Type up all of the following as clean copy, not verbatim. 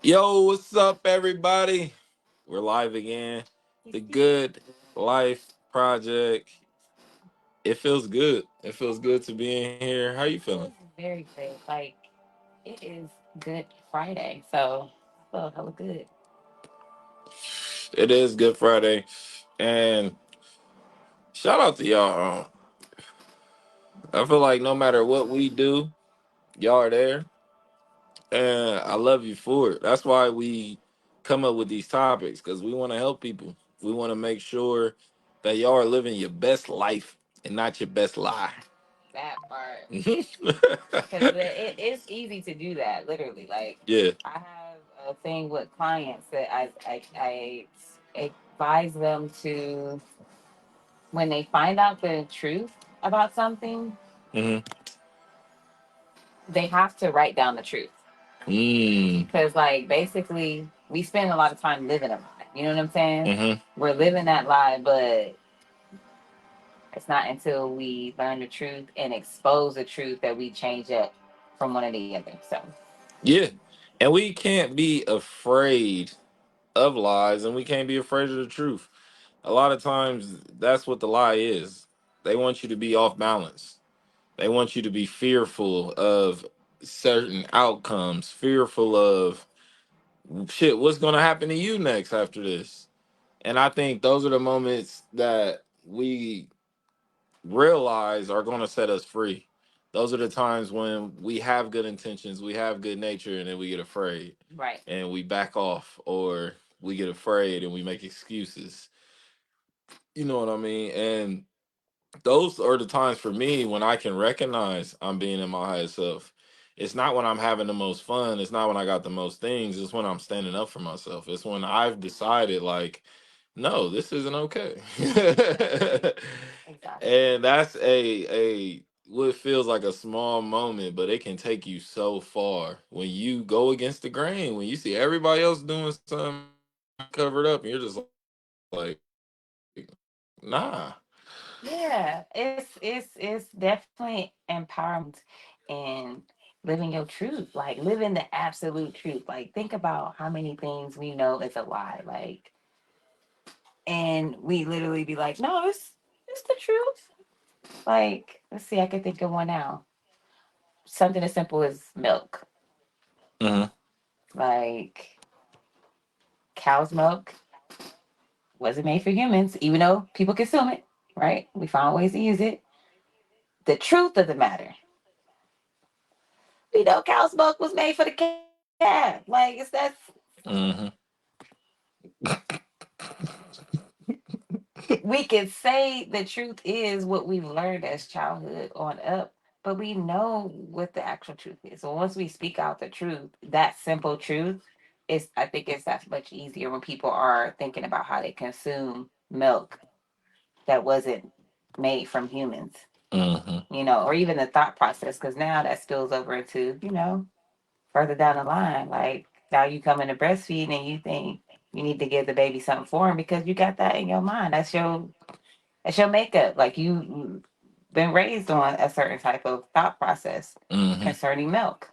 Yo, what's up, everybody? We're live again. The Good Life Project. It feels good. It feels good to be in here. How you feeling? Very good. Like it is Good Friday, so I feel hella good. It is Good Friday, and shout out to y'all. I feel like no matter what we do, y'all are there, and I love you for it. That's why we come up with these topics because we want to help people. We want to make sure that y'all are living your best life and not your best lie. That part, because Yeah. it is easy to do that. Literally, like I have a thing with clients that I advise them to, when they find out the truth about something, Hmm. they have to write down the truth. Mm. Because like basically, we spend a lot of time living a lie. You know what I'm saying? Hmm. We're living that lie, but it's not until we learn the truth and expose the truth that we change it from one or the other. So, Yeah. And we can't be afraid of lies and we can't be afraid of the truth. A lot of times that's what the lie is. They want you to be off balance. They want you to be fearful of certain outcomes, fearful of shit, what's going to happen to you next after this. And I think those are the moments that we realize are going to set us free. Those are the times when we have good intentions, we have good nature, and then we get afraid right. and we back off, or we get afraid and we make excuses. You know what I mean? And those are the times for me when I can recognize I'm being in my highest self. It's not when I'm having the most fun. It's not when I got the most things. It's when I'm standing up for myself. It's when I've decided, like, no, this isn't okay. Exactly. And that's a what feels like a small moment, but it can take you so far when you go against the grain, when you see everybody else doing something covered up, and you're just like, nah. Yeah, it's definitely empowerment and living your truth, like living the absolute truth. Like think about how many things we know is a lie, like, and we literally be like, no, it's the truth. Like, let's see, I can think of one now. Something as simple as milk. Hmm. Like cow's milk wasn't made for humans, even though people consume it, right? We found ways to use it. The truth of the matter, we know cow's milk was made for the cat. Like Hmm. we can say the truth is what we've learned as childhood on up, but we know what the actual truth is. So once we speak out the truth, that simple truth, is I think it's that much easier when people are thinking about how they consume milk that wasn't made from humans, Hmm. or even the thought process, because now that spills over into, further down the line. Like now you come into breastfeeding and you think you need to give the baby something foreign because you got that in your mind. That's your makeup. Like you been raised on a certain type of thought process Hmm. concerning milk.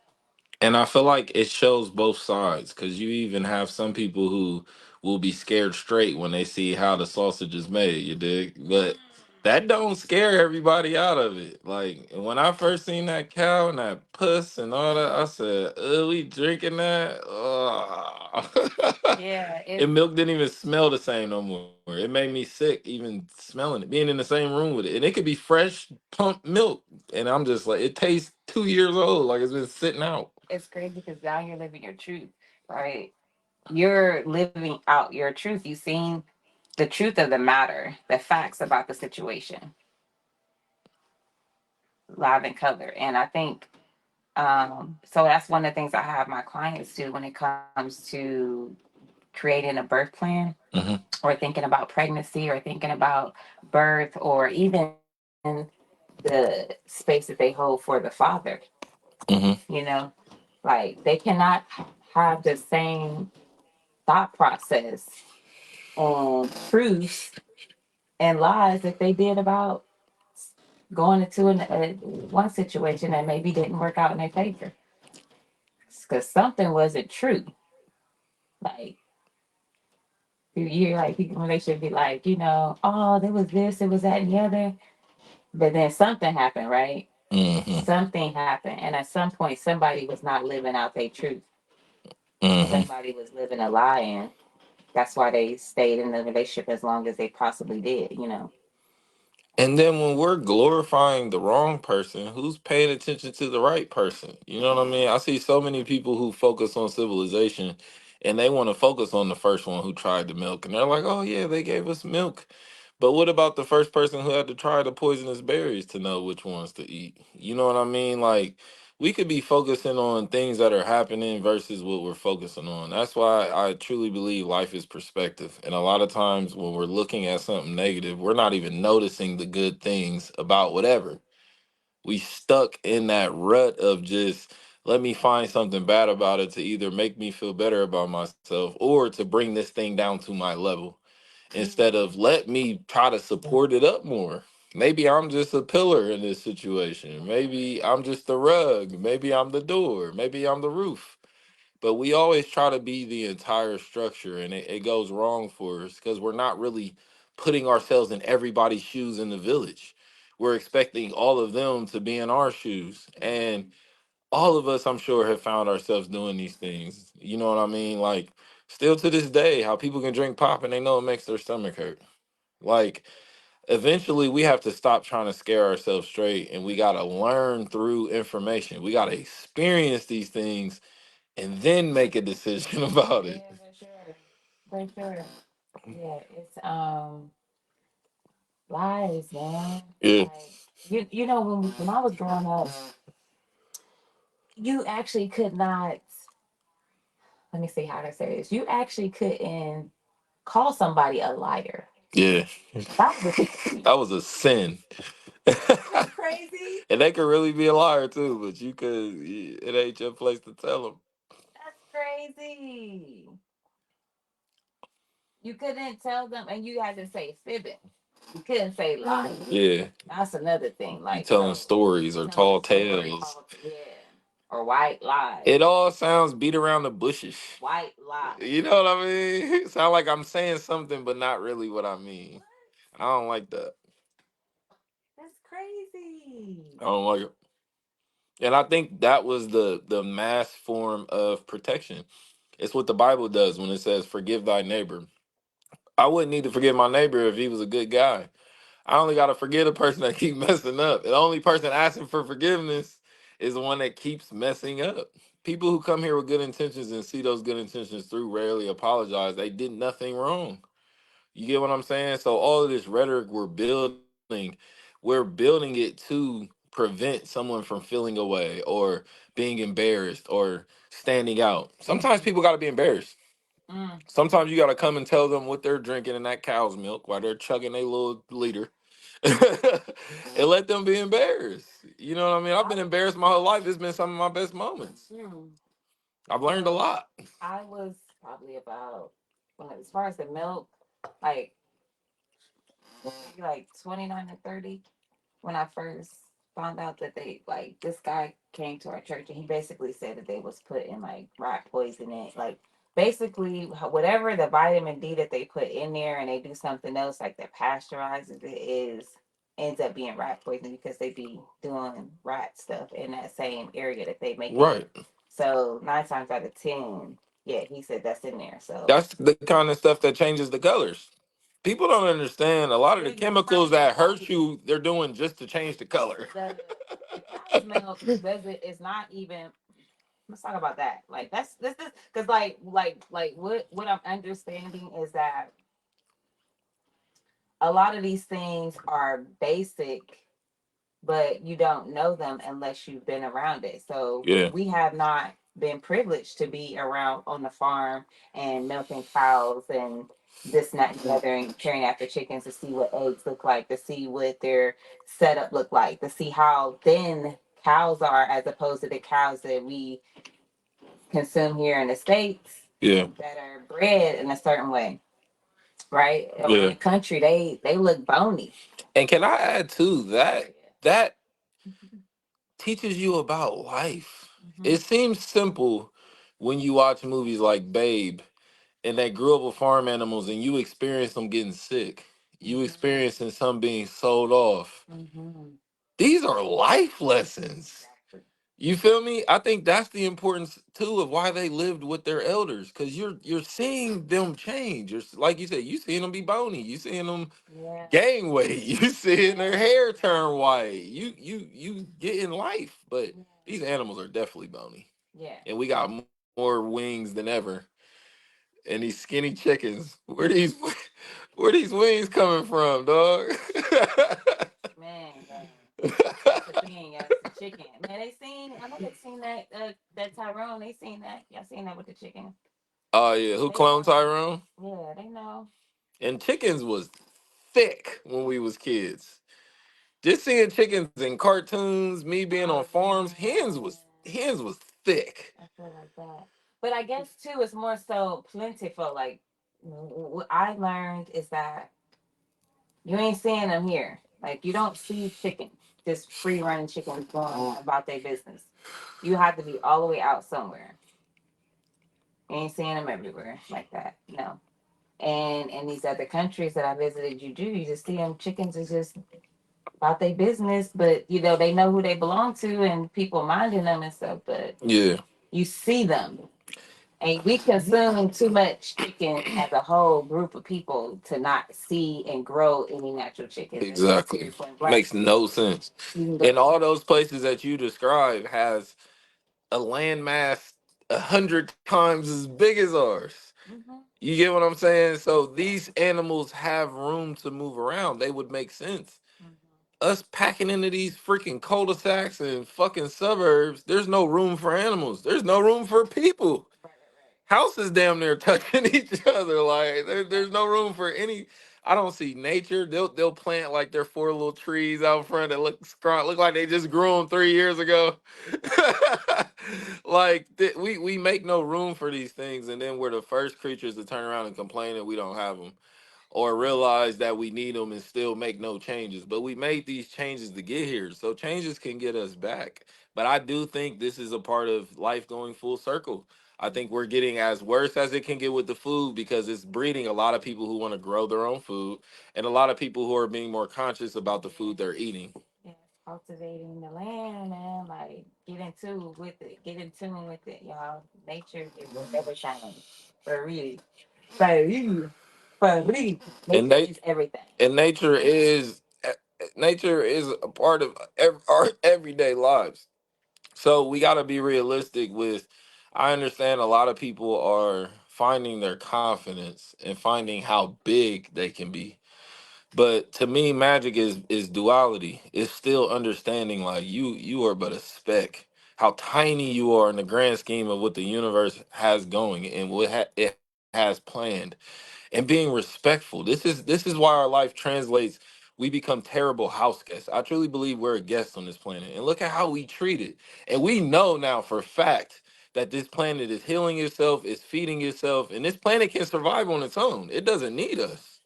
And I feel like it shows both sides because you even have some people who will be scared straight when they see how the sausage is made, you dig? But that don't scare everybody out of it. Like when I first seen that cow and that puss and all that, I said, we drinking that? Yeah, And it's milk didn't even smell the same no more. It made me sick even smelling it, being in the same room with it. And it could be fresh pumped milk. And I'm just like, it tastes 2 years old, like it's been sitting out. it's crazy because now you're living your truth, right? You're living out your truth. You've seen the truth of the matter, the facts about the situation, live and color. And I think so that's one of the things I have my clients do when it comes to creating a birth plan Hmm. or thinking about pregnancy or thinking about birth or even the space that they hold for the father, Hmm. you know, like they cannot have the same thought process and truth and lies that they did about going into one situation that maybe didn't work out in their favor because something wasn't true. Like you hear like people when they should be like, oh, there was this, it was that, and the other, but then something happened, right? Mm-hmm. Something happened, and at some point, somebody was not living out their truth. Mm-hmm. Somebody was living a lie, and that's why they stayed in the relationship as long as they possibly did. And then when we're glorifying the wrong person, who's paying attention to the right person? You know what I mean? I see so many people who focus on civilization and they want to focus on the first one who tried the milk. And they're like, oh, yeah, they gave us milk. But what about the first person who had to try the poisonous berries to know which ones to eat? You know what I mean? Like, we could be focusing on things that are happening versus what we're focusing on. That's why I truly believe life is perspective. And a lot of times when we're looking at something negative, we're not even noticing the good things about whatever. We stuck in that rut of just let me find something bad about it to either make me feel better about myself or to bring this thing down to my level instead of let me try to support it up more. Maybe I'm just a pillar in this situation. Maybe I'm just the rug. Maybe I'm the door. Maybe I'm the roof. But we always try to be the entire structure, and it goes wrong for us because we're not really putting ourselves in everybody's shoes in the village. We're expecting all of them to be in our shoes. And all of us, I'm sure, have found ourselves doing these things. You know what I mean? Like, still to this day, how people can drink pop and they know it makes their stomach hurt. Like, eventually, we have to stop trying to scare ourselves straight and we got to learn through information. We got to experience these things and then make a decision about Yeah, it. for sure. For sure. Yeah, it's lies, man. Yeah, Like when I was growing up, you actually could not. Let me see how to say this. You actually couldn't call somebody a liar. yeah. That was a thing. That was a sin. That's crazy. And they could really be a liar too, but you could, it ain't your place to tell them. That's crazy. You couldn't tell them, and you had to say fibbing. You couldn't say lying. Yeah, That's another thing. you Like, telling stories or telling tall stories. tales. Yeah. Or white lies. It all sounds beat around the bushes. White lies. You know what I mean? Sound like I'm saying something, but not really what I mean. I don't like that. That's crazy. I don't like it. And I think that was the mass form of protection. It's what the Bible does when it says, "Forgive thy neighbor." I wouldn't need to forgive my neighbor if he was a good guy. I only got to forgive the person that keep messing up. The only person asking for forgiveness is the one that keeps messing up. People who come here with good intentions and see those good intentions through rarely apologize. They did nothing wrong. You get what I'm saying? So all of this rhetoric we're building it to prevent someone from feeling away or being embarrassed or standing out. Sometimes people got to be embarrassed. Mm. Sometimes you got to come and tell them what they're drinking in that cow's milk while they're chugging a little liter. And let them be embarrassed. You know what I mean? I've been embarrassed my whole life. It's been some of my best moments. Mm. I've learned a So lot. I was probably about, well, as far as the milk, like maybe like 29 to 30 when I first found out that they like this guy came to our church and he basically said that they was putting like rat poison in, like basically whatever the vitamin D that they put in there, and they do something else like that pasteurizes it, is ends up being rat poison because they be doing rat stuff in that same area that they make it in. Right. So 9 times out of 10, yeah, he said that's in there. So That's the kind of stuff that changes the colors. People don't understand a lot of the chemicals that hurt you, they're doing just to change the color. the cow's milk does it is not even. Let's talk about that. Like that's this because like what I'm understanding is that a lot of these things are basic, but you don't know them unless you've been around it. So Yeah. we have not been privileged to be around on the farm and milking cows and this, and that, and the other, and caring after chickens to see what eggs look like, to see what their setup look like, to see how thin cows are as opposed to the cows that we consume here in the States Yeah. that are bred in a certain way, right? Around Yeah. the country, they look bony. And can I add too Oh that yeah. that teaches you about life. Mm-hmm. It seems simple when you watch movies like Babe and they grew up with farm animals, and you experience them getting sick, you Mm-hmm. experiencing some being sold off. Mm-hmm. These are life lessons. Exactly. You feel me? I think that's the importance too of why they lived with their elders, because you're seeing them change. You're like you said, you seeing them be bony, you seeing them Yeah. gain weight, you seeing their Yeah. hair turn white. You get in life, but Yeah. these animals are definitely bony, Yeah. and we got more wings than ever. And these skinny chickens, where these wings coming from, dog? Man, that's the thing. That's the chicken. Man, they seen. I know they seen that. That Tyrone. They seen that. Y'all seen that with the chicken. Oh yeah, who They cloned know. Tyrone? Yeah, they know. And chickens was thick when we was kids. Just seeing chickens in cartoons, me being on Oh farms, man, hens was thick. I feel like that. But I guess too, it's more so plentiful. Like what I learned is that you ain't seeing them here. Like you don't see chicken, just free running chickens going about their business. You have to be all the way out somewhere. You ain't seeing them everywhere like that. No. And in these other countries that I visited, you do. You just see them. Chickens is just about their business, but you know they know who they belong to, and people minding them and stuff. But Yeah, you see them, and we consume too much chicken as a whole group of people to not see and grow any natural chickens. And just exactly. period point blank. Makes no sense. You can And go. all those places that you describe has a landmass 100 times as big as ours. Mm-hmm. You get what I'm saying? So these Exactly. animals have room to move around. They would make sense. Mm-hmm. Us packing into these freaking cul-de-sacs and fucking suburbs, there's no room for animals. There's no room for people. Right, right, Houses damn near touching each other. Like right. there's no room for any. I don't see nature. They'll plant like their four little trees out front that look like they just grew them 3 years ago. Like we make no room for these things, and then we're the first creatures to turn around and complain that we don't have them, or realize that we need them and still make no changes. But we made these changes to get here, so changes can get us back. But I do think this is a part of life going full circle. I think we're getting as worse as it can get with the food, because it's breeding a lot of people who want to grow their own food, and a lot of people who are being more conscious about the food they're eating. Yes, cultivating the land, man. Like get in tune with it. Get in tune with it, y'all. Nature is everything. For real. For real. For real. And Nature they is everything. and nature is a part of our everyday lives. So we got to be realistic with. I understand a lot of people are finding their confidence and finding how big they can be. But to me, magic is duality. It's still understanding like you are but a speck. How tiny you are in the grand scheme of what the universe has going and what it has planned, and being respectful. This is why our life translates. We become terrible house guests. I truly believe we're a guest on this planet, and look at how we treat it. And we know now for a fact that this planet is healing itself, is feeding itself, and this planet can survive on its own. It doesn't need us.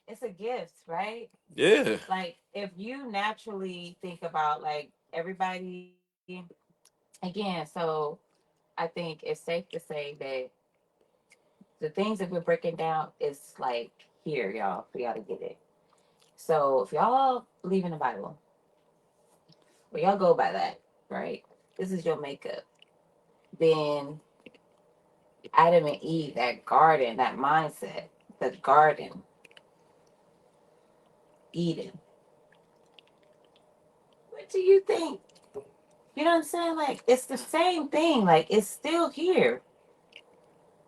It's a gift, right? Yeah. Like if you naturally think about like everybody again, so I think it's safe to say that the things that we're breaking down is like here, y'all, for y'all to get it. So if y'all believe in the Bible, or y'all go by that, right? This is your makeup. Then Adam and Eve, that garden, that mindset, the garden, Eden. What do you think? You know what I'm saying? Like it's the same thing. Like it's still here,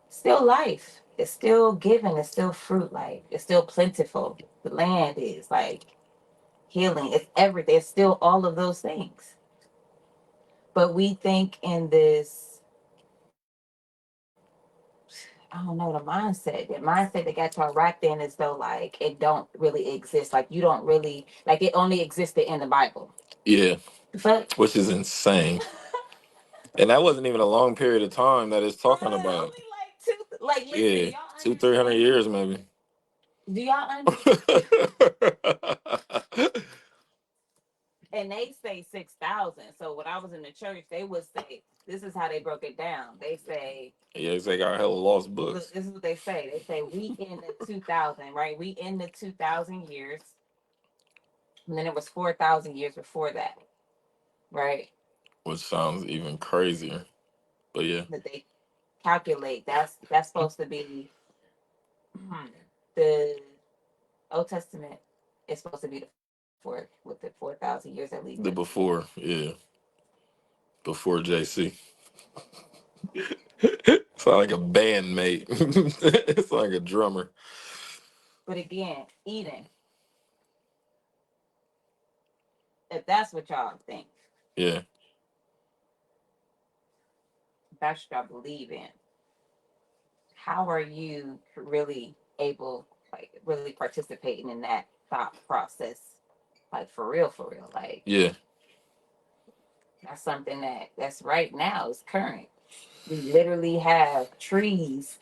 still life. It's still given. It's still fruit. Like it's still plentiful. The land is like healing. It's everything. It's still all of those things. But we think in this, I don't know, the mindset that got y'all wrapped in as though like it don't really exist. Like you don't really like it only existed in the Bible. Yeah. The fuck? Which is insane. And that wasn't even a long period of time that it's talking Only about. like two. Like listen, Yeah. y'all Two, 300 years understand? maybe. Do y'all understand? and they say 6,000. So when I was in the church, they would say this is how they broke it down. They say, Yeah, they got hella lost look, books. this is what they say. They say we in the 2000, right? We in the 2,000 years, and then it was 4,000 years before that, right? Which sounds even crazier. But yeah. That they calculate. That's supposed to be the Old Testament is supposed to be the with the 4,000 years that leads up The to. before, yeah. Before JC. It's like a bandmate. It's like a drummer. But again, Eden, if that's what y'all think, Yeah. that's what y'all believe in, how are you really able, like, really participating in that thought process? Like, for real. Like, Yeah. that's something that's right now, is current. We literally have trees.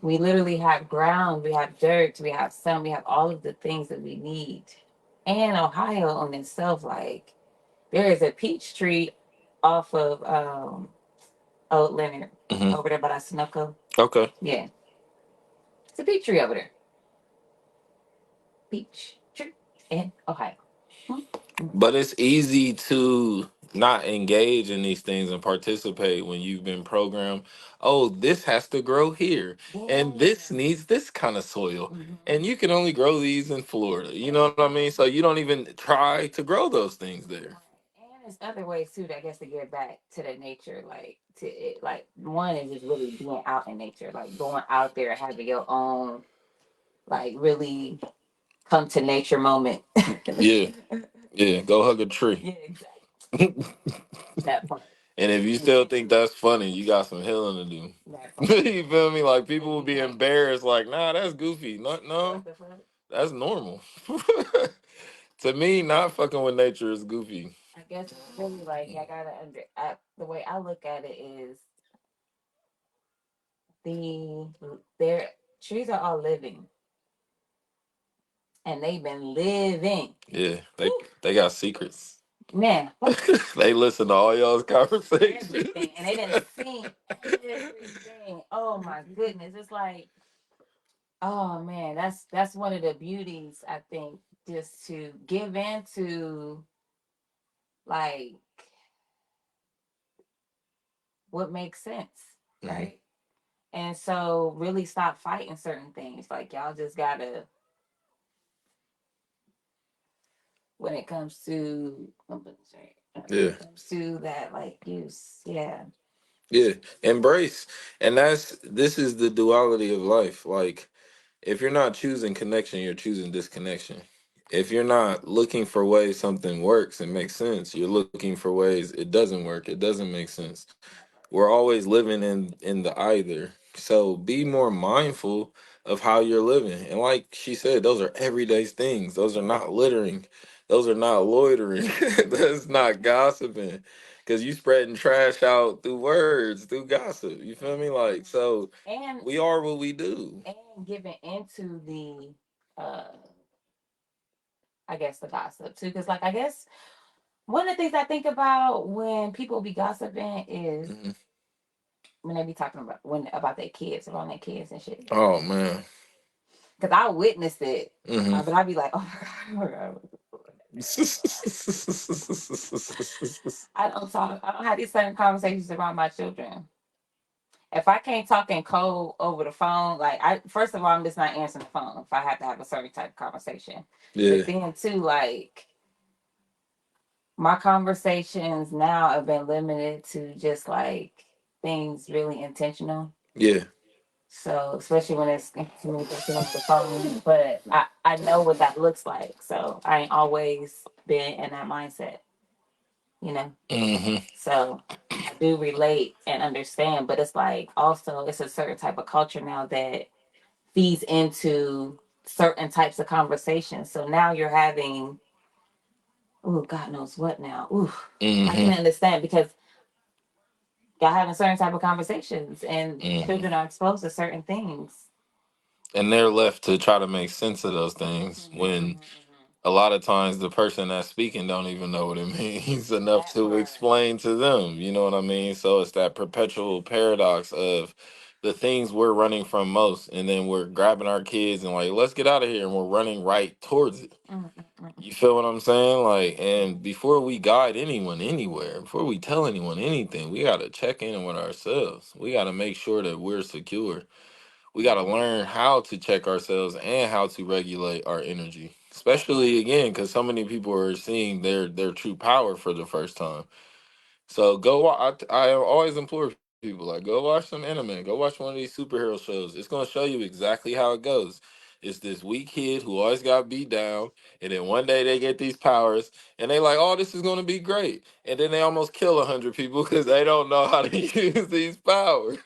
We literally have ground, we have dirt, we have sun, we have all of the things that we need. And Ohio on itself, like, there is a peach tree off of Old Leonard Hmm. over there by Sunoco. Okay. Yeah, it's a peach tree over there. Peach tree in Ohio. But it's easy to not engage in these things and participate when you've been programmed. Oh, this has to grow here, and Yeah. this needs this kind of soil, Mhm. and you can only grow these in Florida. You know what I mean? So you don't even try to grow those things there. And there's other ways too, I guess, to get back to the nature, like to it, like one is just really being out in nature, like going out there, having your own, like really come to nature moment. Yeah, yeah. Go hug a tree. Yeah, exactly. And That part. if you still think that's funny, you got some healing to do. That part. You feel me? Like people will be Exactly. embarrassed, like, nah, that's goofy. No, What no, the fuck? that's normal. To me, not fucking with nature is goofy. I guess it's really like I gotta the way I look at it is the their trees are all living and they've been living. Yeah, Woo. they got secrets. Man, They listen to all y'all's conversations. everything. And they didn't see everything. Oh my goodness. It's like, oh man, that's one of the beauties, I think, just to give into like what makes sense, Hmm. right? And so really stop fighting certain things. Like y'all just gotta, when it comes to when Yeah, it comes to that like use, yeah. yeah. Embrace, and this is the duality of life. Like, if you're not choosing connection, you're choosing disconnection. If you're not looking for ways something works and makes sense, you're looking for ways it doesn't work, it doesn't make sense. We're always living in the either. So be more mindful of how you're living. And like she said, those are everyday things. Those are not littering. Those are not loitering. That's not gossiping. Cause you spreading trash out through words, through gossip. You feel me? Like, so And we are what we do. giving into the I guess the gossip too. Cause like I guess one of the things I think about when people be gossiping is Hmm. when they be talking about when about their kids, around their kids and shit. Oh man. Cause I witnessed it, Hmm. but I'd be like, oh my god, oh my god. I don't talk. I don't have these certain conversations around my children. If I can't talk in code over the phone, like I first of all, I'm just not answering the phone if I have to have a certain type of conversation. Yeah. But then too, like my conversations now have been limited to just like things really intentional. Yeah. So especially when it's communication over the phone, but I know what that looks like. So I ain't always been in that mindset, you know. Hmm. So I do relate and understand, but it's like also it's a certain type of culture now that feeds into certain types of conversations. So now you're having, oh God knows what now. Ooh, I can Hmm. understand because y'all having certain type of conversations and Hmm. children are exposed to certain things. And they're left to try to make sense of those things Mm-hmm, when mm-hmm, a lot of times the person that's speaking don't even know what it means enough That to part. explain to them. You know what I mean? So it's that perpetual paradox of the things we're running from most, and then we're grabbing our kids and like, let's get out of here, and we're running right towards it. Mm, mm, mm, You feel what I'm saying? Like, mm. and before we guide anyone anywhere, before we tell anyone anything, we got to check in with ourselves. We got to make sure that we're secure. We got to learn how to check ourselves and how to regulate our energy, That especially part. again because so many people are seeing their true power for the first time. So go. I always implore people like go watch some anime, go watch one of these superhero shows. It's gonna show you exactly how it goes. It's this weak kid who always got beat down, and then one day they get these powers, and they like, oh, this is gonna be great, and then they almost kill 100 people because they don't know how to use these powers.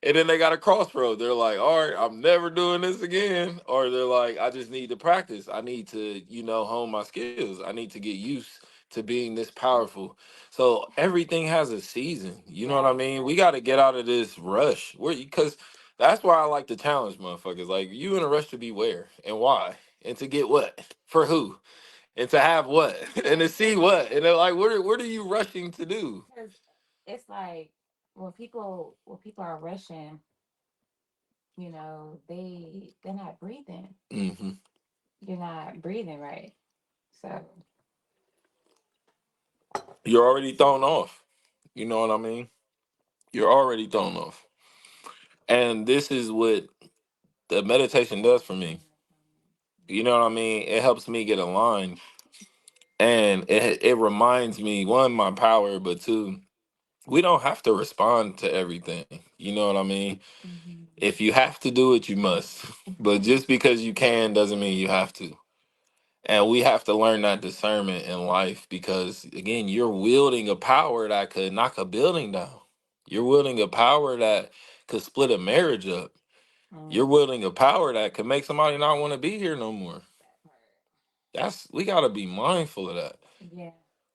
And then they got a crossroad. They're like, all right, I'm never doing this again, or they're like, I just need to practice. I need to, hone my skills. I need to get used to being this powerful. So everything has a season. You know what I Right, mean? We right. got to get out of this rush. Because that's why I like to challenge motherfuckers. Like you in a rush to be where and why and to get what for who and to have what and to Right, see what and they're like, what are you rushing to do? because it's like when people are rushing, they're not breathing. Hmm. You're not breathing right. So You're already thrown off. You know what I mean? You're already thrown off. And this is what the meditation does for me. You know what I mean? It helps me get aligned, and it reminds me one my power, but two we don't have to respond to everything. You know what I mean? mhm. If you have to do it, you must. But just because you can doesn't mean you have to. And we have to learn that discernment in life because, again, you're wielding a power that could knock a building down. You're wielding a power that could split a marriage up. You're Mm, wielding a power that could make somebody not want to be here no more. that part. We got to be mindful of that. Yeah.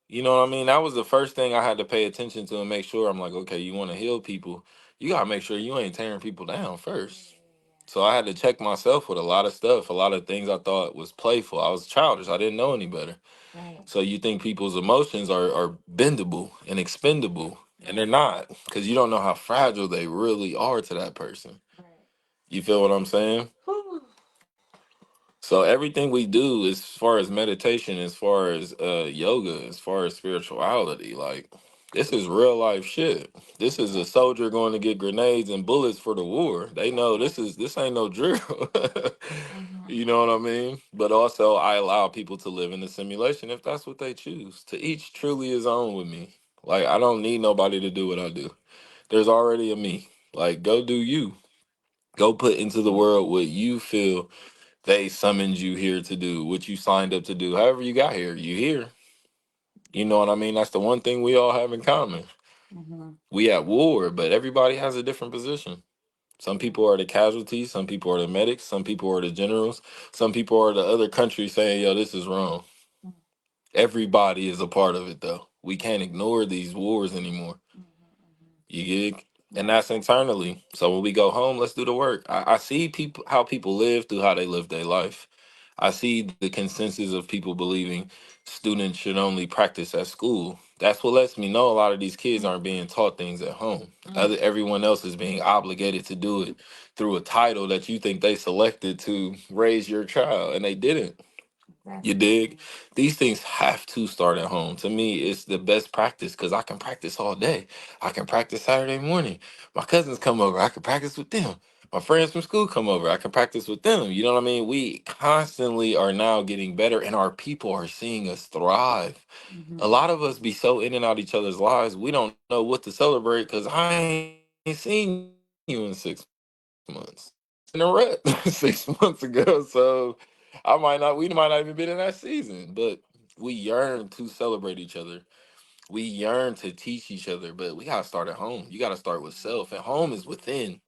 You know what I mean? That was the first thing I had to pay attention to and make sure. I'm like, okay, you want to heal people, you gotta make sure you ain't tearing people down Yeah, first. yeah, So I had to check myself with a lot of stuff, a lot of things I thought was playful. I was childish. I didn't know any better. yeah. Right, So you think people's emotions are bendable and expendable, and they're right, not, because you don't know how fragile they really are to that person. right. You feel what I'm saying? Whew. So everything we do, as far as meditation, as far as yoga, as far as spirituality, like this is real life shit. This is a Exactly. soldier going to get grenades and bullets for the war. They know Exactly. this ain't no drill. Mm-hmm. You know what I mean? But also I allow people to live in the simulation if that's what they choose. To each truly his own with me. Like I don't need nobody to do what I do. There's already a me. Like go do you. Go put into the world what you feel they summoned you here to do, what you signed up to do. However you got here, you here. You know what I mean? That's the one thing we all have in common. Mm-hmm. We at war, but everybody has a different position. Some Yeah. people are the casualties, some people are the medics, some people are the generals, some people are the other country saying, yo, this is wrong. Everybody is a part of it though. We can't ignore these wars anymore. Mm-hmm. You gig? And Right. that's internally. So when we go home, let's do the work. I see people how people live through how they live their life. I see the consensus of people believing students should only practice at school. That's what lets me know a lot of these kids aren't being taught things at home. Everyone else is being obligated to do it through a title that you think they selected to raise your child, and they didn't. You Exactly. dig? These things have to start at home. To me, it's the best practice because I can practice all day. I can practice Saturday morning. My cousins come over. I can practice with them. My friends from school come over. I can practice with them. You know what I mean? We constantly are now getting better, and our people are seeing us thrive. A Mm-hmm. lot of us be so in and out each other's lives, we don't know what to celebrate because I ain't seen you in 6 months. I was in a rut 6 months ago, so we might not even been in that season, but we yearn to celebrate each other. We yearn to teach each other, but we gotta start at home. You gotta start with self, and home is within.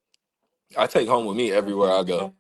I take home with me everywhere I go.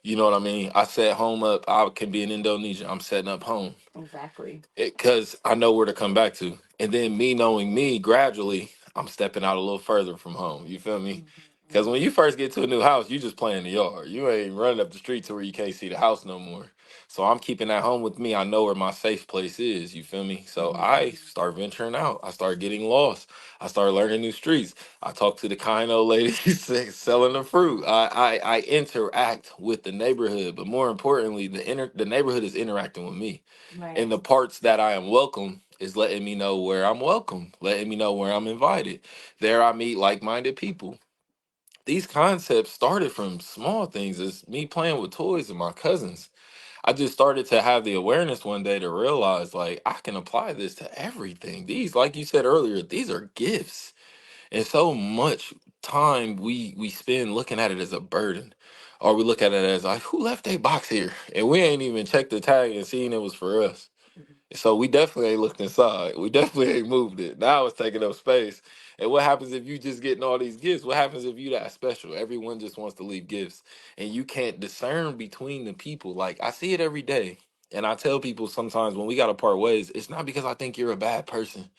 You know what I mean? I set home up. I can be in Indonesia. I'm setting up home Exactly. because I know where to come back to. And then me knowing me, gradually, I'm stepping out a little further from home. You feel me? Because Mm-hmm. when you first get to a new house, you just play in the yard. You ain't running up the street to where you can't see the house no more. So I'm keeping that home with me. I know where my safe place is. You feel me? So Mhm. I start venturing out. I start getting lost. I start learning new streets. I talk to the kind old lady selling the fruit. I interact with the neighborhood, but more importantly, the neighborhood is interacting with me. And Right. the parts that I am welcome is letting me know where I'm welcome, letting me know where I'm invited. There I meet like-minded people. These concepts started from small things as me playing with toys and my cousins. I just started to have the awareness one day to realize like I can apply this to everything. These, like you said earlier, these are gifts. And so much time we spend looking at it as a burden. Or we look at it as like, who left a box here? And we ain't even checked the tag and seen it was for us. So we definitely ain't looked inside. We definitely ain't moved it. Now it's taking up space. And what happens if you just getting all these gifts? What happens if you that special? Everyone just wants to leave gifts. And you can't discern between the people. Like I see it every day. And I tell people sometimes when we gotta part ways, it's not because I think you're a bad person.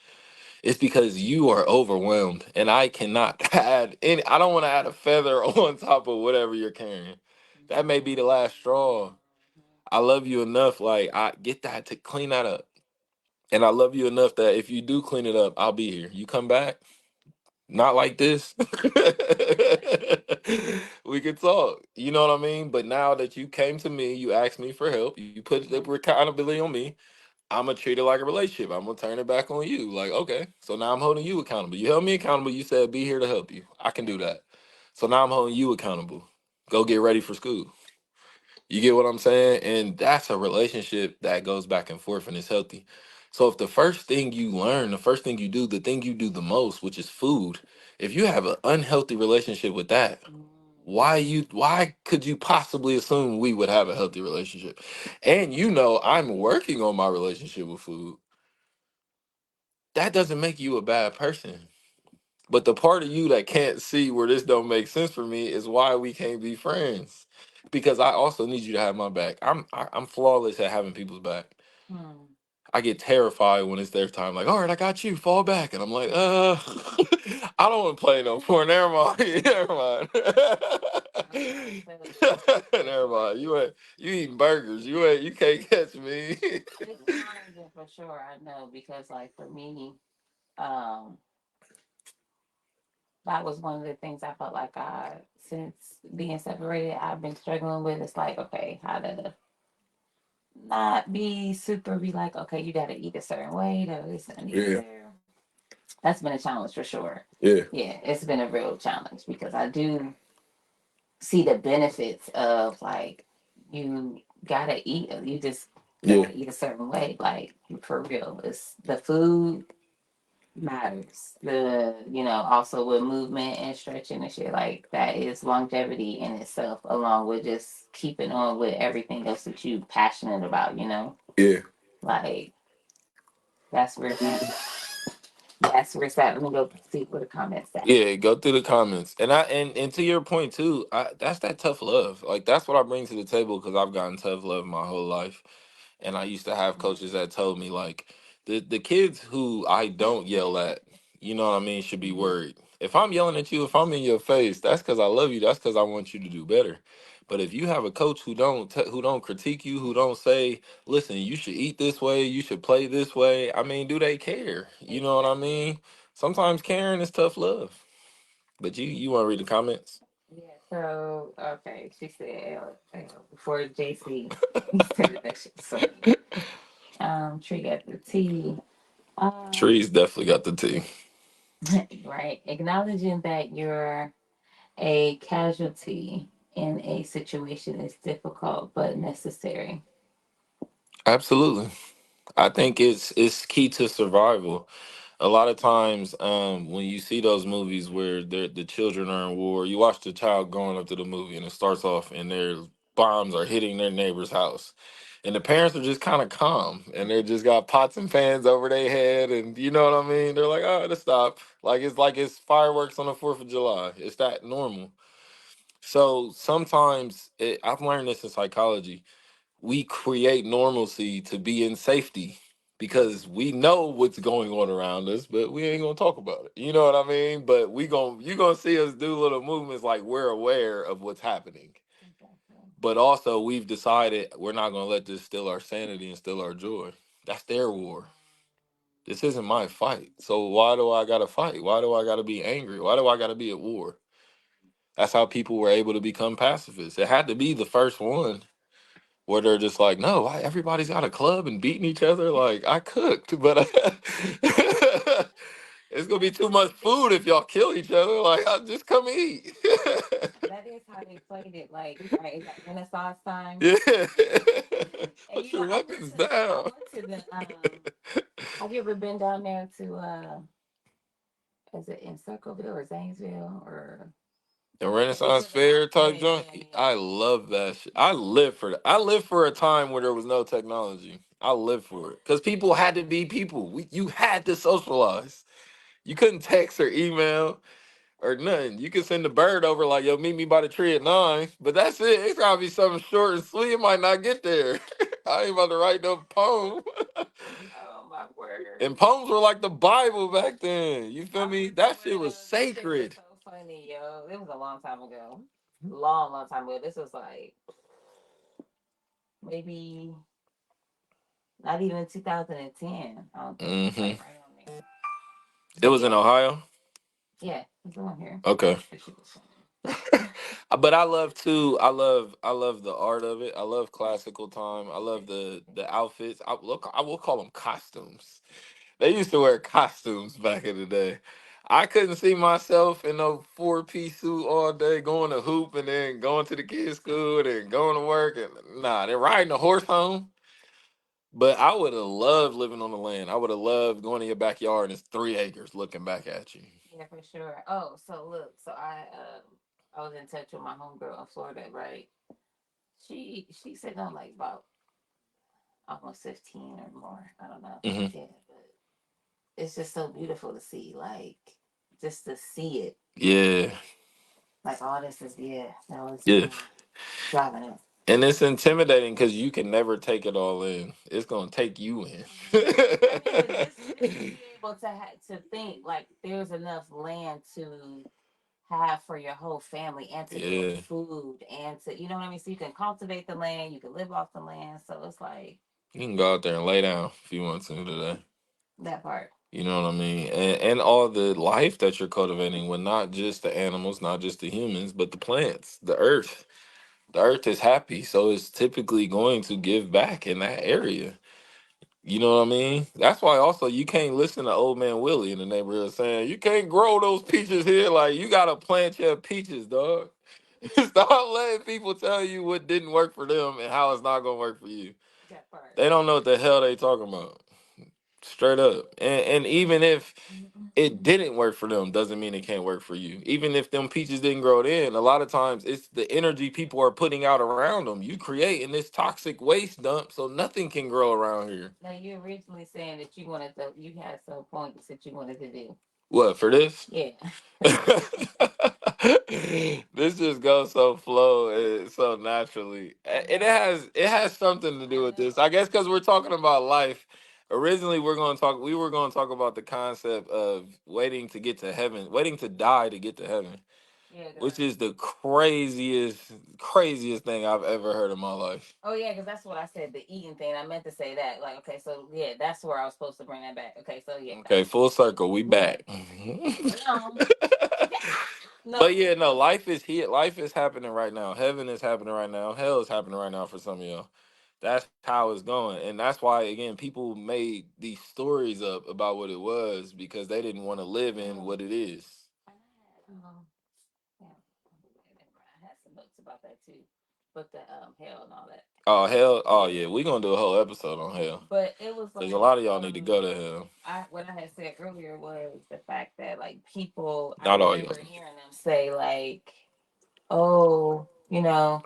It's because you are overwhelmed. And I cannot add any I don't want to add a feather on top of whatever you're carrying. That may be the last straw. I love you enough, like I get that to clean that up. And I love you enough that if you do clean it up, I'll be here. You come back, not like this. We could talk. You know what I mean? But now that you came to me, you asked me for help, you put the accountability on me, I'm gonna treat it like a relationship. I'm gonna turn it back on you. Like, okay, so now I'm holding you accountable. You held me accountable. You said be here to help you. I can do that. So now I'm holding you accountable. Go get ready for school. You get what I'm saying? And that's a relationship that goes back and forth and is healthy. So if the first thing you learn, the first thing you do, the thing you do the most, which is food, if you have an unhealthy relationship with that, why could you possibly assume we would have a healthy relationship? And you know I'm working on my relationship with food. That doesn't make you a bad person. But the part of you that can't see where this don't make sense for me is why we can't be friends. Because I also need you to have my back. I'm flawless at having people's back. Hmm. I get terrified when it's their time. Like, all right, I got you. Fall back, and I'm like, I don't want to play no more. Never mind. Never mind. I feel you. For Never sure. mind. You eating burgers. You can't catch me. It's challenging for sure. I know because like for me, um, that was one of the things I felt like I since being separated, I've been struggling with. It's like okay, how to not be super be like okay, you got to eat a certain way, to this and the Yeah, other. That's been a challenge for sure. yeah, Yeah, it's been a real challenge because I do see the benefits of like you gotta eat. You just yeah, gotta eat a certain way. Like for real, it's the food matters. The also with movement and stretching and shit like that is longevity in itself, along with just keeping on with everything else that you passionate about. yeah. Like that's where it's at. That's where it's at. Let me go see what the comments say. Yeah, go through the comments. And to your point too, that's that tough love. Like that's what I bring to the table because I've gotten tough love my whole life. And I used to have coaches that told me like the kids who I don't yell at, you know what I mean, should be Mhm. worried. If I'm yelling at you, if I'm in your face, that's because I love you. That's because I want you to do better. But if you have a coach who don't critique you, who don't say, "Listen, you should eat this way, you should play this way," I mean, do they care? You know what I Exactly. mean? Sometimes caring is tough love. But you want to read the comments? Yeah, so okay, she said before JC said that shit. So Tree got the T. Trees definitely got the tea. Right. Acknowledging that you're a casualty in a situation is difficult but necessary. Absolutely. I think it's key to survival. A lot of times, when you see those movies where the children are in war, you watch the child going up to the movie and it starts off and their bombs are hitting their neighbor's house. And the parents are just kind of calm and they just got pots and pans over their head and you know what I mean? They're like, oh, let's stop. Like it's fireworks on the 4th of July. It's that normal. So sometimes I've learned this in psychology. We create normalcy to be in safety because we know what's going on around us, but we ain't gonna talk about it. You know what I mean? But you gonna see us do little movements like we're aware of what's happening. But also, we've decided we're not going to let this steal our sanity and steal our joy. That's their war. This isn't my fight. So why do I got to fight? Why do I got to be angry? Why do I got to be at war? That's how people were able to become pacifists. It had to be the first one where they're just like, no, why everybody's got a club and beating each other. Like, I cooked, but it's gonna be That's too how they much did food it. if y'all kill each other. Like, I just come eat. That is how they played it. Like, right, it's like Renaissance time. Yeah. And Put you know, your weapons down. I went to the have you ever been down there to is it in Circleville or Zanesville or The it's Renaissance in the mountain? Fair Yeah, type yeah, joint. yeah. I love that shit. I live for that. I live for a time where there was no technology. I live for it because people had to be people. You had to socialize. You couldn't text or email or nothing. You could send the bird over like, yo, meet me by the tree at 9. But that's it. It's gotta be something short and sweet. It might not get there. I ain't about to write no poem. Oh my word. And poems were like the Bible back then. You feel I me? That remember shit was this shit was sacred. so funny, yo. It was a long time ago. Long, long time ago. This was like maybe not even 2010. I don't think. Hmm. Like right on there. It But was in yeah, Ohio. yeah, it's on here. Okay. This shit was funny. But I love too. I love the art of it. I love classical time. I love the outfits. I will call them costumes. They used to wear costumes back in the day. I couldn't see myself in a 4-piece suit all day, going to hoop and then going to the kids' school and then going to work and nah, they're riding a horse home. But I would have loved living on the land. I would have loved going to your backyard and it's 3 acres looking back at you. Yeah, for sure. Oh, so look, so I was in touch with my homegirl in Florida, right? She said on like about almost 15 or more. I don't know. Hmm. Yeah, but it's just so beautiful to see, like just to see it. Yeah, Like all this is yeah, all this yeah. driving it. And it's intimidating because you can never take it all in. It's gonna take you in. I mean, but just to be able to to think like there's enough land to have for your whole family and to grow Yeah, food and to you know what I mean. So you can cultivate the land, you can live off the land. So it's like you can go out there and lay down if you want to today. that part. You know what I mean? And all the life that you're cultivating with not just the animals, not just the humans, but the plants, the earth. The earth is happy, so it's typically going to give back in that area. You know what I mean? That's why also you can't listen to old man Willie in the neighborhood saying you can't grow those peaches here. Like you gotta plant your peaches, dog. Stop letting people tell you what didn't work for them and how it's not gonna work for you. That part. They don't know what the hell they talking about. Straight up. And even if it didn't work for them, doesn't mean it can't work for you. Even if them peaches didn't grow then, a lot of times it's the energy people are putting out around them. You creating this toxic waste dump, so nothing can grow around here. Now you originally saying that you wanted to, you had some points that you wanted to do. What for this? Yeah. This just goes so flow and so naturally. I And know. it has something to do I with this. know. I guess because we're talking about life. Originally, we were going to talk about the concept of waiting to get to heaven, waiting to die to get to heaven, Yeah, which God. is the craziest thing I've ever heard in my life. Oh yeah, because that's what I said, the eating thing. I meant to say that. Like, okay, so yeah, that's where I was supposed to bring that back. Okay, so yeah, Okay, full circle, we back. hold on. But No. yeah, no, life is here. Life is happening right now. Heaven is happening right now. Hell is happening right now for some of y'all. That's how it's going. And that's why again people made these stories up about what it was because they didn't want to live in Oh, what it is. yeah, I had some notes about that too, but the hell and all that. Oh hell. Oh yeah, we gonna do a whole episode on hell. But it was Because a like lot of y'all need to go to hell. I what I had said earlier was the fact that like people I Not all y'all. remember hearing them say like, oh, you know,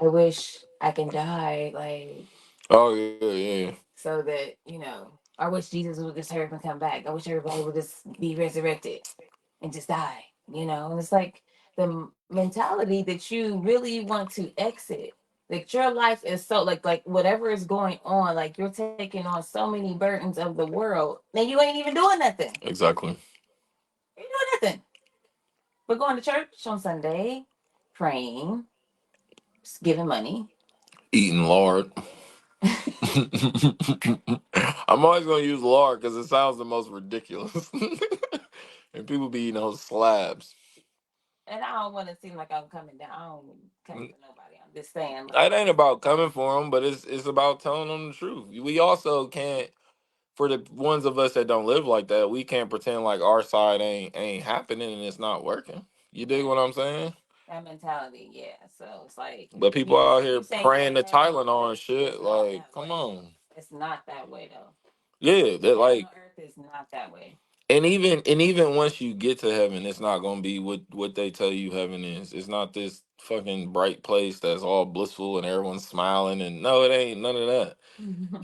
I wish I can die like Oh yeah, yeah. so that I wish Jesus would just hurry up and come back. I wish everybody would just be resurrected and just die. And it's like the mentality that you really want to exit. Like your life is so like whatever is going on, like you're taking on so many burdens of the world, and you ain't even doing nothing. Exactly. You're doing nothing. But going to church on Sunday, praying, giving money. Eating lard. I'm always gonna use lard because it sounds the most ridiculous. And people be eating those slabs. And I don't want to seem like I'm coming down. I don't come Mm, for nobody. I'm just saying, it like, ain't about coming for them, but it's about telling them the truth. We also can't, for the ones of us that don't live like that, we can't pretend like our side ain't happening and it's not working. You dig yeah, what I'm saying? that mentality. Yeah. So it's like But people out here you saying you praying in to heaven, Tylenol but and shit. it's not Like, that come way. on. It's not that way though. Yeah, that Heaven like, on earth is not that way. and even once you get to heaven, it's not gonna be what they tell you heaven is. It's not this fucking bright place that's all blissful and everyone's smiling and no, it ain't none of that.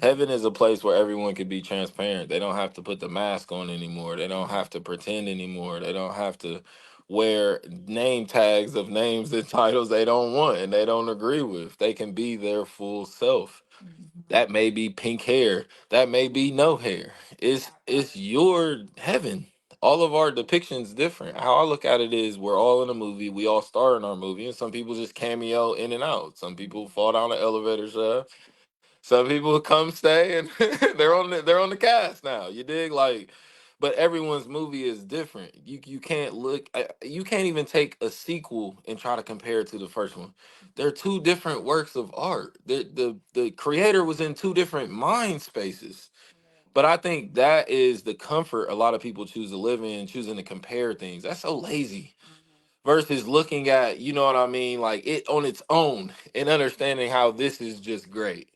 Heaven is a place where everyone can be transparent. They don't have to put the mask on anymore. They don't have to pretend anymore. They don't have to wear name tags of names and titles they don't want and they don't agree with. They can be their full self. Mhm. That may be pink hair. That may be no hair. It's your heaven. All of our depictions different. How I look at it is we're all in a movie. We all star in our movie, and some people just cameo in and out. Some people fall down the elevator shaft. Some people come stay and they're on the cast now. You dig like, but everyone's movie is different. You can't look. You can't even take a sequel and try to compare it to the first one. They're two different works of art. The creator was in two different mind spaces. But I think that is the comfort a lot of people choose to live in, choosing to compare things. That's so lazy. Versus looking at, you know what I mean, like it on its own and understanding how this is just great.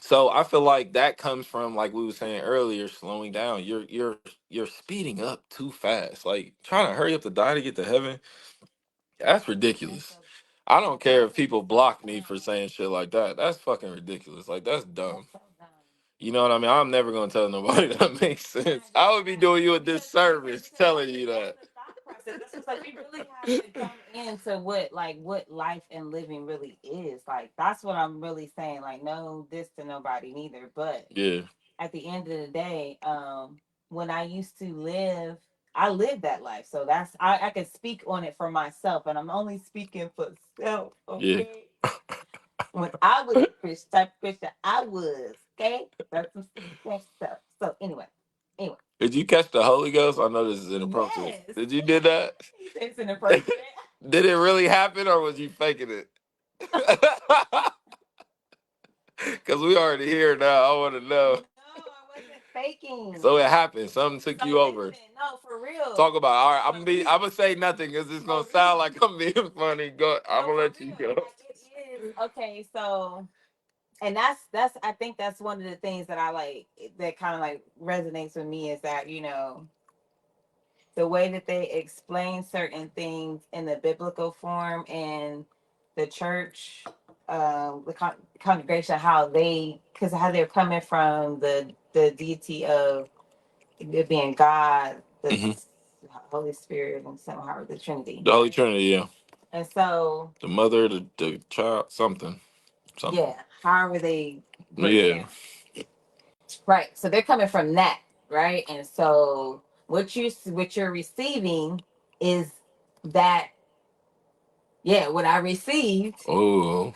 So I feel like that comes from, like we were saying earlier, slowing down. You're speeding up too fast. Like trying to hurry up to die to get to heaven. That's That's ridiculous. so. I don't care if It's people so block me for dumb. saying shit like that. That's fucking ridiculous. Like that's dumb. That's so dumb. You know what I mean? I'm never gonna tell nobody that makes sense. Right, I would be right. doing you a Because like disservice telling you that's that. the thought process. This is like we really have to come into what life and living really is. Like that's what I'm really saying. Like no this to nobody neither. But Yeah, at the end of the day, when I used to live, I lived that life. So I can speak on it for myself, and I'm only speaking for self. yeah. Okay. When I was a Christian type of Christian, I was okay. That's some stuff. So anyway, Did you catch the Holy Ghost? I know this is inappropriate. yes, Did you did that? it's inappropriate. Did it really happen or was you faking it? Because we already here now. I want to know. No, I wasn't faking. So it happened. Something took So you over. listen, no, for real. Talk about. All right. So I'm gonna say nothing because it's for gonna sound real. like I'm being funny. Go. I'm No, gonna for let you real. go. Like it is okay. So and that's I think that's one of the things that I like that kind of like resonates with me is that the way that they explain certain things in the biblical form and the church, congregation, how they because how they're coming from the deity of it being God, the Hmm. Holy Spirit, and somehow the Trinity, The Holy right? Trinity. Yeah. And so The mother, the child, something, something. yeah, however they break it Yeah. down. Right. So they're coming from that, right? And so what you're receiving is that yeah, what I received. Oh.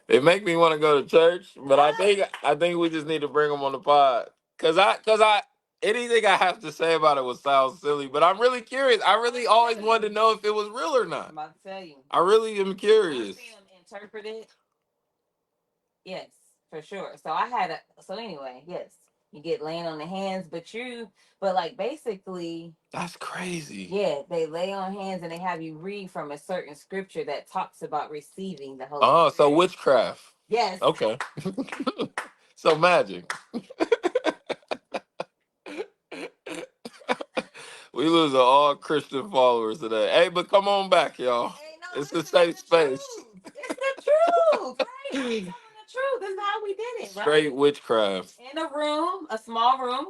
It make me want to go to church, but I think we just need to bring them on the pod. Cause I anything I have to say about it will sound silly, but I'm really curious. I really always wanted to know if it was real or I'm not. about to tell you. I really am I've curious. seen them interpret it. Yes, for sure. So I had a so anyway, yes. You get laying on the hands, but like basically, That's crazy. yeah, they lay on hands and they have you read from a certain scripture that talks about receiving the Holy Oh, so Spirit. witchcraft. Yes. Okay. So magic. We losing all Christian followers today. Hey, but come on back, y'all. Hey, no, It's a listen, it's safe the space. truth. It's the truth, right? I'm telling the truth. This is how we did it, right? Straight witchcraft. In a room, a small room.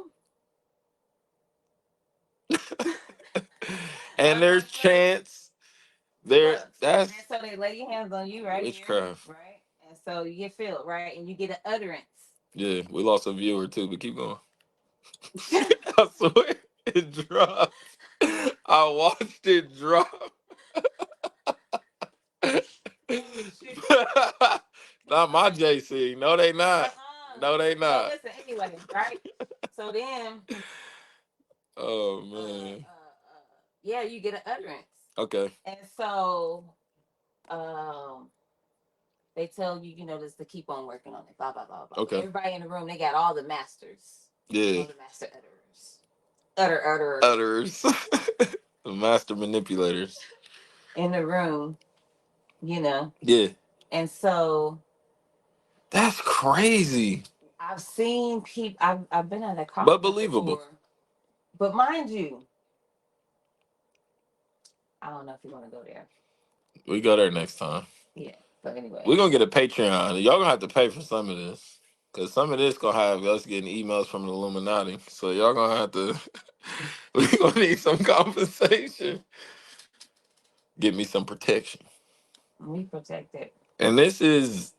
And there's Look, chants. There look. that's And so they lay your hands on you right here, witchcraft. right? And so you get filled, right? And you get an utterance. Yeah, we lost a viewer too, but keep going. I swear it dropped. I watched it drop. Not my JC. No, they not. No, they So not. listen, anyway, right? So then, Oh uh, man. yeah, you get an utterance, Okay. and so um, they tell you, just to keep on working on it. Blah blah blah blah. Okay. Everybody in the room, they got all the masters, Yeah. all the master utterers, utterers Utters. The master manipulators. in the room, you know. Yeah. And so That's crazy. I've seen people. I've been at a But conference believable. before, but mind you, I don't know if you want to go there. We go there next time. Yeah. But We're anyway, gonna get a Patreon. Y'all gonna have to pay for some of this. Cause some of this gonna have us getting emails from the Illuminati. So y'all gonna have to we gonna need some compensation. Get me some protection. we protect it. And this is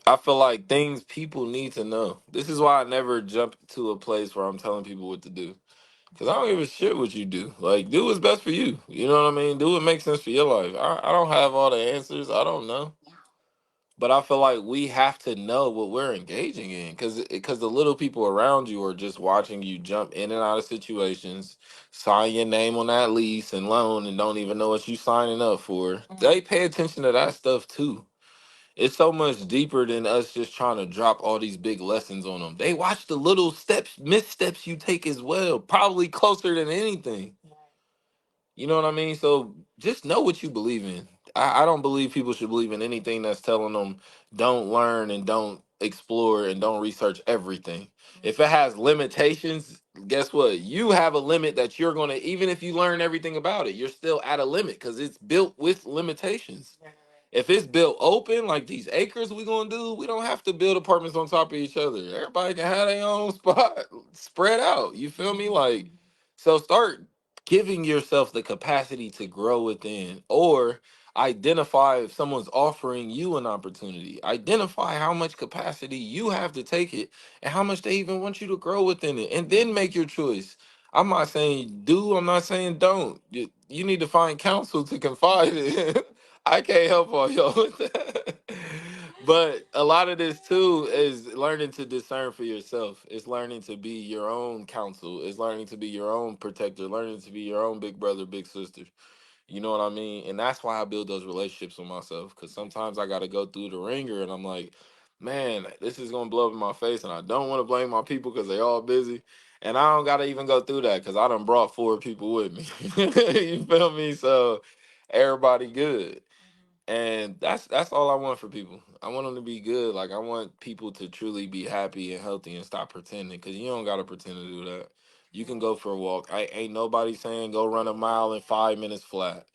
I feel like things people need to know. This is why I never jump to a place where I'm telling people what to do. Cause I don't give a shit what you do. Like, do what's best for you. You know what I mean? Do what makes sense for your life. I don't have all the answers. I don't know. But I feel like we have to know what we're engaging in, because the little people around you are just watching you jump in and out of situations, sign your name on that lease and loan, and don't even know what you signing up for. They pay attention to that stuff too. It's so much deeper than us just trying to drop all these big lessons on them. They watch the little steps, missteps you take as well, probably closer than anything. You know what I mean? So just know what you believe in. I don't believe people should believe in anything that's telling them don't learn and don't explore and don't research everything. If it has limitations, guess what? You have a limit that you're going to, even if you learn everything about it, you're still at a limit because it's built with limitations. If it's built open, like these acres we gonna do, we don't have to build apartments on top of each other. Everybody can have their own spot spread out. You feel me? Like, so start giving yourself the capacity to grow within, or identify if someone's offering you an opportunity. Identify how much capacity you have to take it and how much they even want you to grow within it, and then make your choice. I'm not saying do, I'm not saying don't. You need to find counsel to confide in. I can't help all y'all with that. But a lot of this too is learning to discern for yourself. It's learning to be your own counsel. It's learning to be your own protector, learning to be your own big brother, big sister. You know what I mean? And that's why I build those relationships with myself. Cause sometimes I gotta go through the ringer and I'm like, man, this is gonna blow up in my face. And I don't want to blame my people because they all busy. And I don't gotta even go through that because I done brought 4 people with me. You feel me? So everybody good. And that's all I want for people. I want them to be good. Like I want people to truly be happy and healthy and stop pretending. Cause you don't gotta pretend to do that. You can go for a walk. I ain't nobody saying go run a mile in 5 minutes flat.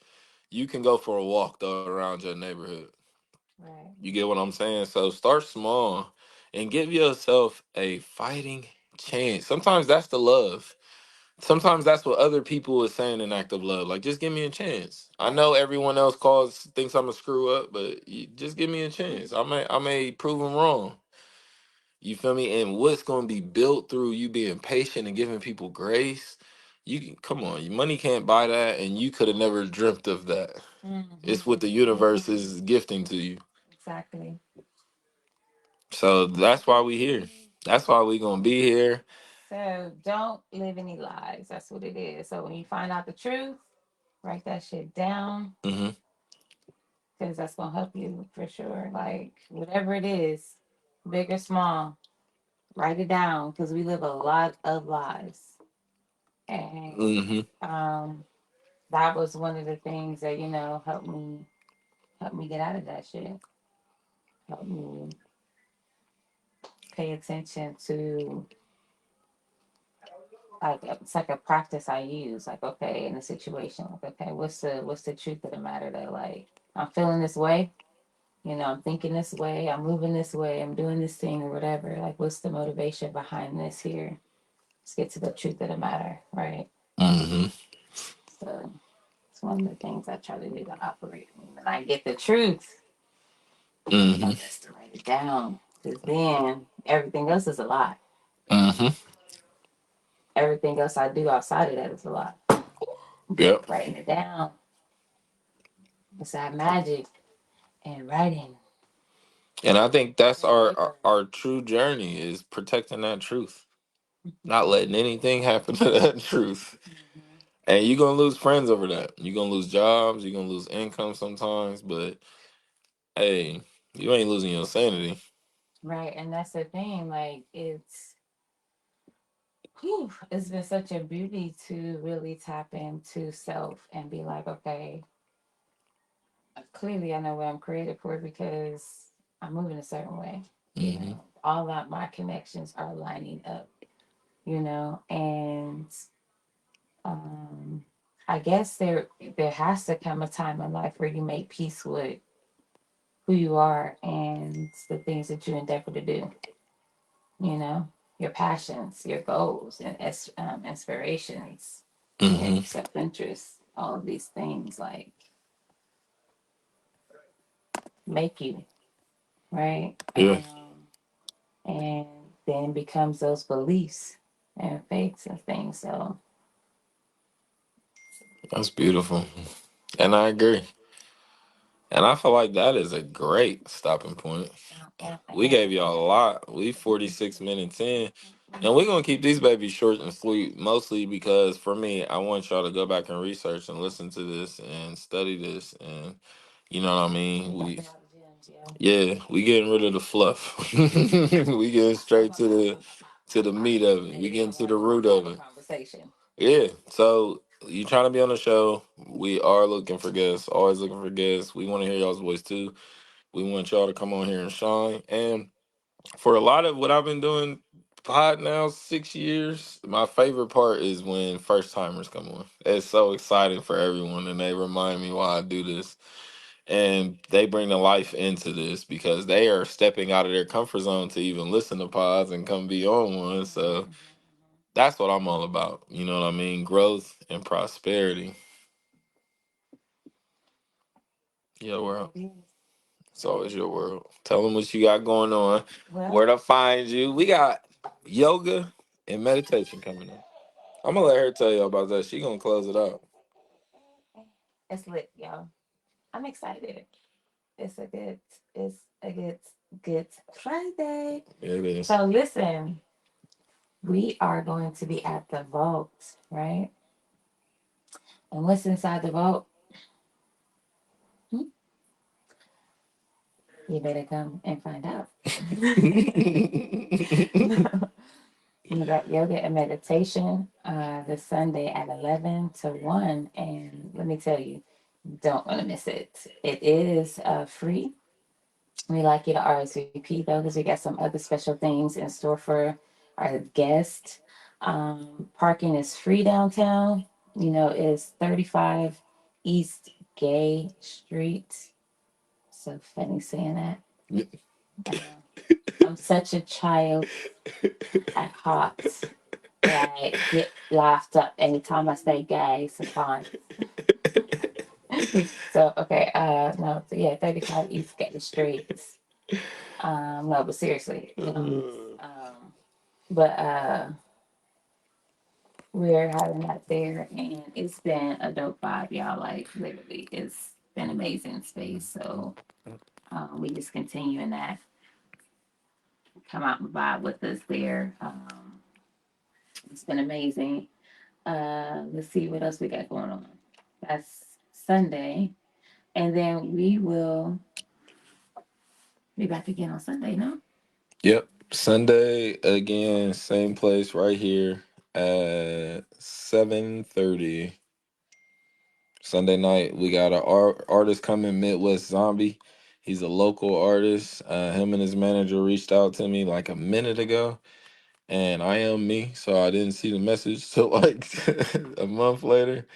You can go for a walk though around your neighborhood. Right. You get what I'm saying? So start small and give yourself a fighting chance. Sometimes that's the love. Sometimes that's what other people is saying in act of love. Like, just give me a chance. I know everyone else thinks I'm a screw up, but just give me a chance. I may prove them wrong. You feel me? And what's going to be built through you being patient and giving people grace? You can come on. Money can't buy that, and you could have never dreamt of that. It's what the universe is gifting to you. Exactly. So that's why we here. That's why we gonna be here. So don't live any lies. That's what it is. So when you find out the truth, write that shit down Hmm. because that's gonna help you for sure. Like whatever it is, big or small, write it down because we live a lot of lies. And Hmm. that was one of the things that helped me get out of that shit. Helped me pay attention to like it's like a practice I use. Like okay, in a situation, like okay, what's the truth of the matter that like I'm feeling this way. I'm thinking this way, I'm moving this way, I'm doing this thing or whatever. Like, what's the motivation behind this here? Let's get to the truth of the matter, right? Hmm. So it's one of the things I try to do to operate. When I get the truth, I do my Hmm. best to write it down. Because then everything else is a lie. Hmm. Everything else I do outside of that is a lie. Yep. But writing it down, it's that magic and writing. And I think that's That paper. our true journey is protecting that truth, not letting anything happen to that truth. Mhm. And you're gonna lose friends over that. You're gonna lose jobs. You're gonna lose income sometimes. But hey, you ain't losing your sanity. Right, and that's the thing. Like it's been such a beauty to really tap into self and be like, okay, clearly I know what I'm created for because I'm moving a certain way. You Hmm. know, all of my connections are lining up. You know, and um, I guess there has to come a time in life where you make peace with who you are and the things that you endeavor to do. You know, your passions, your goals, and inspirations, Hmm. your self interest, all of these things like make you right, Yeah, and then becomes those beliefs and faiths and things. So that's beautiful, and I agree. And I feel like that is a great stopping point. We yeah, gave y'all a lot. We 46 minutes in. And we're gonna keep these babies short and sweet, mostly because for me, I want y'all to go back and research and listen to this and study this and you know what I mean? dropping all the gems, yeah. Yeah, we getting rid of the fluff. We getting straight to the meat of it. We Maybe getting we'll to have the a more root of proper it. conversation. Yeah. So you trying to be on the show. We are looking for guests, always looking for guests. We want to hear y'all's voice too. We want y'all to come on here and shine. And for a lot of what I've been doing pod now 6 years, my favorite part is when first timers come on. It's so exciting for everyone and they remind me why I do this. And they bring the life into this because they are stepping out of their comfort zone to even listen to pods and come be on one. So that's what I'm all about. You know what I mean? Growth and prosperity. Yeah, Yes, world. it is. It's always your world. Tell them what you got going on, Well, where to find you. We got yoga and meditation coming up. I'm gonna let her tell you about that. She gonna close it out. it's lit, y'all. I'm excited. It's a good, it's a good Friday. It is. So listen, we are going to be at the vault, right? And what's inside the vault? Hmm? You better come and find out. We got yoga and meditation this Sunday at 11 to 1. And let me tell you, don't want to miss it. It is free. We like you to RSVP though, because we got some other special things in store for our guests. Parking is free downtown. You know, it's 35 East Gay Street. So funny saying that. I know. I'm such a child at heart that I get laughed up anytime I say gay sometimes. So okay, no, so yeah, 35 East Gay Street. No, but seriously, but we're having that there, and it's been a dope vibe, y'all. Like literally, it's been amazing space. So we just continuing that. Come out and vibe with us there. It's been amazing. Let's see what else we got going on. That's Sunday, and then we will be back again on Sunday. No. Yep. Sunday again, same place right here at 7:30. Sunday night, we got an artist coming, Midwest Zombie. He's a local artist. Him and his manager reached out to me like a minute ago, and I am me, so I didn't see the message till like a month later.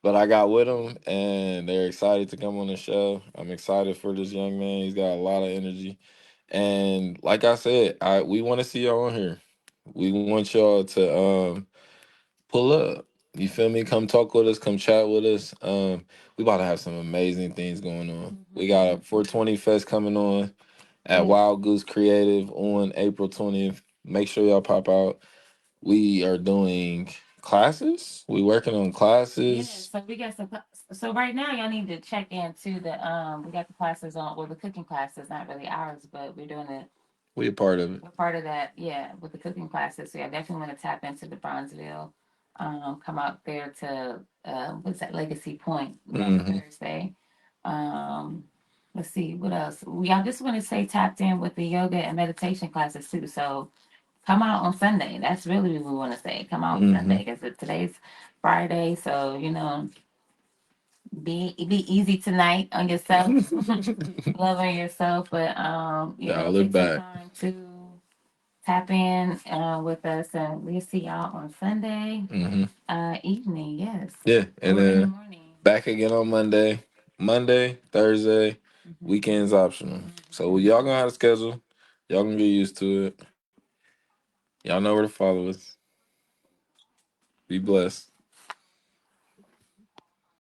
But I got with him, and they're excited to come on the show. I'm excited for this young man. He's got a lot of energy, and like I said, I we want to see y'all on here. We want y'all to pull up. You feel me? Come talk with us. Come chat with us. We about to have some amazing things going on. We got a 420 Fest coming on at Yes. Wild Goose Creative on April 20th. Make sure y'all pop out. We are doing classes. We working on Yeah, classes. so we got some. So right now, y'all need to check into the. We got the classes on. Well, the cooking classes, not really ours, but we're doing it. We a part of it. We're part of that. Yeah, with the cooking classes. So yeah, definitely want to tap into the Bronzeville. Come out there to what's that Legacy Point next Hmm. Thursday. Um, let's see what else. We I just want to say tapped in with the yoga and meditation classes too. So come out on Sunday. That's really what we want to say. Come out Hmm. Sunday because today's Friday. So be easy tonight on yourself. Love on yourself, but Dial it take some back. time to tap in with us, and we'll see y'all on Sunday Hmm. evening. Yes, Yeah, and or in the then morning. back again on Monday. Monday, Thursday, Hmm. weekends optional. So y'all gonna have a schedule. Y'all gonna get used to it. Y'all know where to follow us. Be blessed.